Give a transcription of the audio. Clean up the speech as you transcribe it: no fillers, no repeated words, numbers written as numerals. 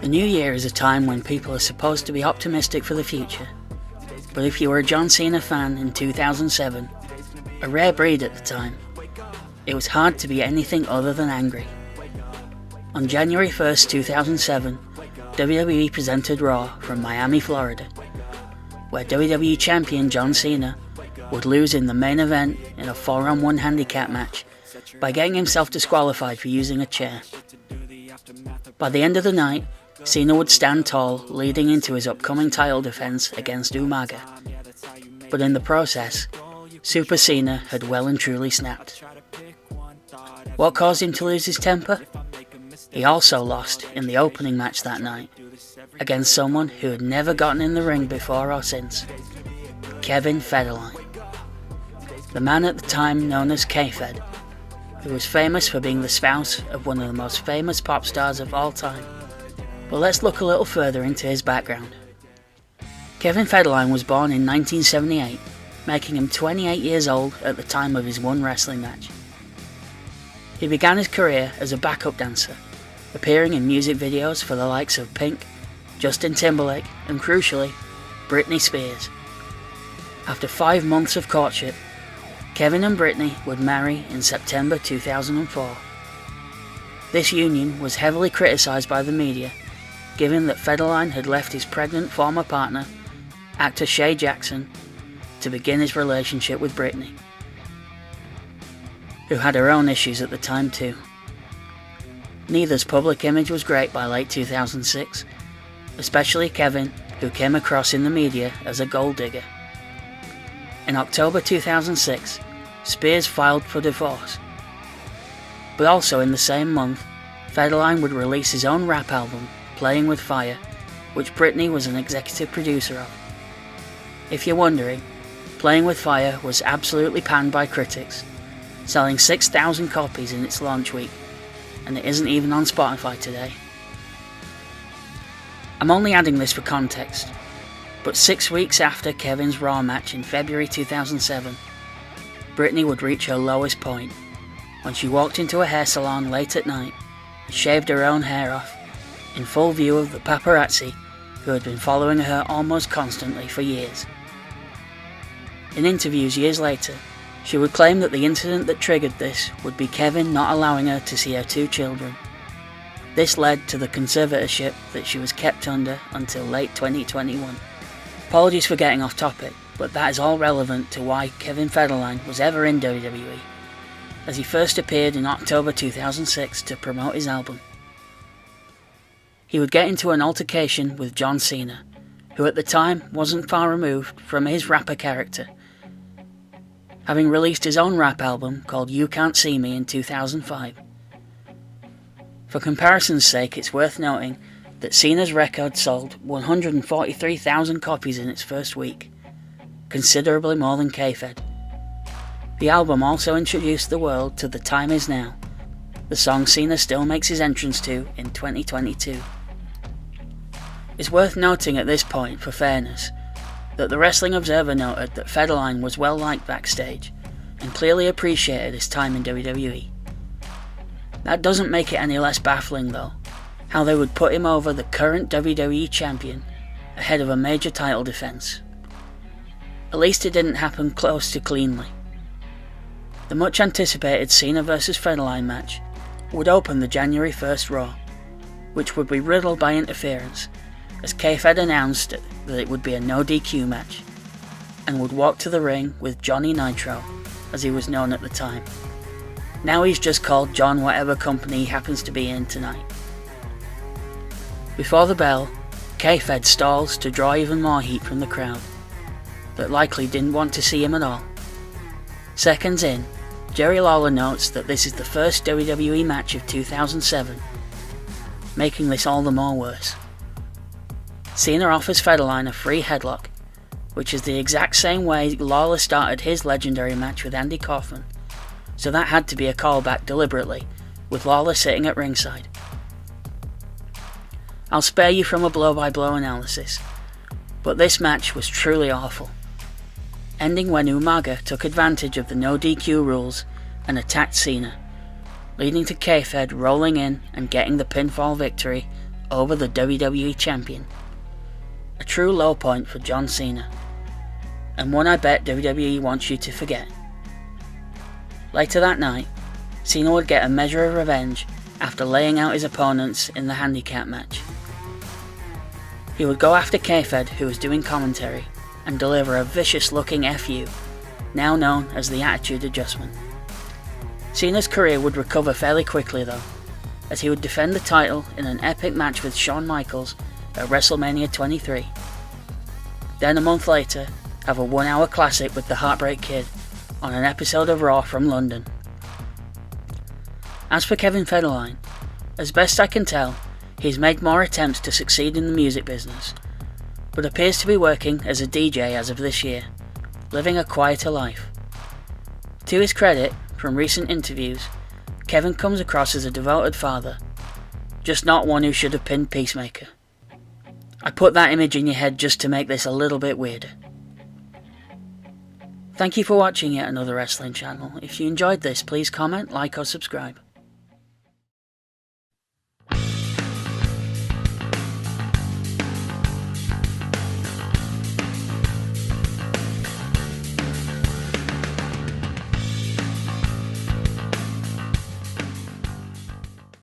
The new year is a time when people are supposed to be optimistic for the future. But if you were a John Cena fan in 2007, a rare breed at the time, it was hard to be anything other than angry. On January 1st, 2007, WWE presented Raw from Miami, Florida, where WWE Champion John Cena would lose in the main event in a 4-on-1 handicap match by getting himself disqualified for using a chair. By the end of the night, Cena would stand tall, leading into his upcoming title defense against Umaga. But in the process, Super Cena had well and truly snapped. What caused him to lose his temper? He also lost in the opening match that night, against someone who had never gotten in the ring before or since, Kevin Federline. The man at the time known as K-Fed, who was famous for being the spouse of one of the most famous pop stars of all time. But let's look a little further into his background. Kevin Federline was born in 1978, making him 28 years old at the time of his one wrestling match. He began his career as a backup dancer, appearing in music videos for the likes of Pink, Justin Timberlake, and crucially, Britney Spears. After 5 months of courtship, Kevin and Britney would marry in September 2004. This union was heavily criticised by the media, given that Federline had left his pregnant former partner, actor Shay Jackson, to begin his relationship with Britney, who had her own issues at the time too. Neither's public image was great by late 2006, especially Kevin, who came across in the media as a gold digger. In October 2006, Spears filed for divorce. But also in the same month, Federline would release his own rap album, Playing with Fire, which Britney was an executive producer of. If you're wondering, Playing with Fire was absolutely panned by critics, selling 6,000 copies in its launch week, and it isn't even on Spotify today. I'm only adding this for context, but 6 weeks after Kevin's Raw match in February 2007, Britney would reach her lowest point when she walked into a hair salon late at night and shaved her own hair off, in full view of the paparazzi who had been following her almost constantly for years. In interviews years later, she would claim that the incident that triggered this would be Kevin not allowing her to see her 2 children. This led to the conservatorship that she was kept under until late 2021. Apologies for getting off topic, but that is all relevant to why Kevin Federline was ever in WWE, as he first appeared in October 2006 to promote his album. He would get into an altercation with John Cena, who at the time wasn't far removed from his rapper character, having released his own rap album called You Can't See Me in 2005. For comparison's sake, it's worth noting that Cena's record sold 143,000 copies in its first week, considerably more than K-Fed. The album also introduced the world to The Time Is Now, the song Cena still makes his entrance to in 2022. It's worth noting at this point, for fairness, that the Wrestling Observer noted that Federline was well liked backstage and clearly appreciated his time in WWE. That doesn't make it any less baffling though, how they would put him over the current WWE champion ahead of a major title defense. At least it didn't happen close to cleanly. The much anticipated Cena vs Federline match would open the January 1st Raw, which would be riddled by interference, as K-Fed announced that it would be a no DQ match, and would walk to the ring with Johnny Nitro, as he was known at the time. Now he's just called John whatever company he happens to be in tonight. Before the bell, K-Fed stalls to draw even more heat from the crowd, that likely didn't want to see him at all. Seconds in, Jerry Lawler notes that this is the first WWE match of 2007, making this all the more worse. Cena offers Federline a free headlock, which is the exact same way Lawler started his legendary match with Andy Kaufman, so that had to be a callback deliberately, with Lawler sitting at ringside. I'll spare you from a blow-by-blow analysis, but this match was truly awful, ending when Umaga took advantage of the no DQ rules and attacked Cena, leading to K-Fed rolling in and getting the pinfall victory over the WWE Champion. A true low point for John Cena, and one I bet WWE wants you to forget. Later that night, Cena would get a measure of revenge after laying out his opponents in the handicap match. He would go after K-Fed, who was doing commentary, and deliver a vicious looking FU, now known as the Attitude Adjustment. Cena's career would recover fairly quickly though, as he would defend the title in an epic match with Shawn Michaels at WrestleMania 23. Then a month later, have a 1 hour classic with the Heartbreak Kid on an episode of Raw from London. As for Kevin Federline, as best I can tell, he's made more attempts to succeed in the music business, but appears to be working as a DJ as of this year, living a quieter life. To his credit, from recent interviews, Kevin comes across as a devoted father, just not one who should have pinned Peacemaker. I put that image in your head just to make this a little bit weirder. Thank you for watching yet another wrestling channel. If you enjoyed this, please comment, like or subscribe.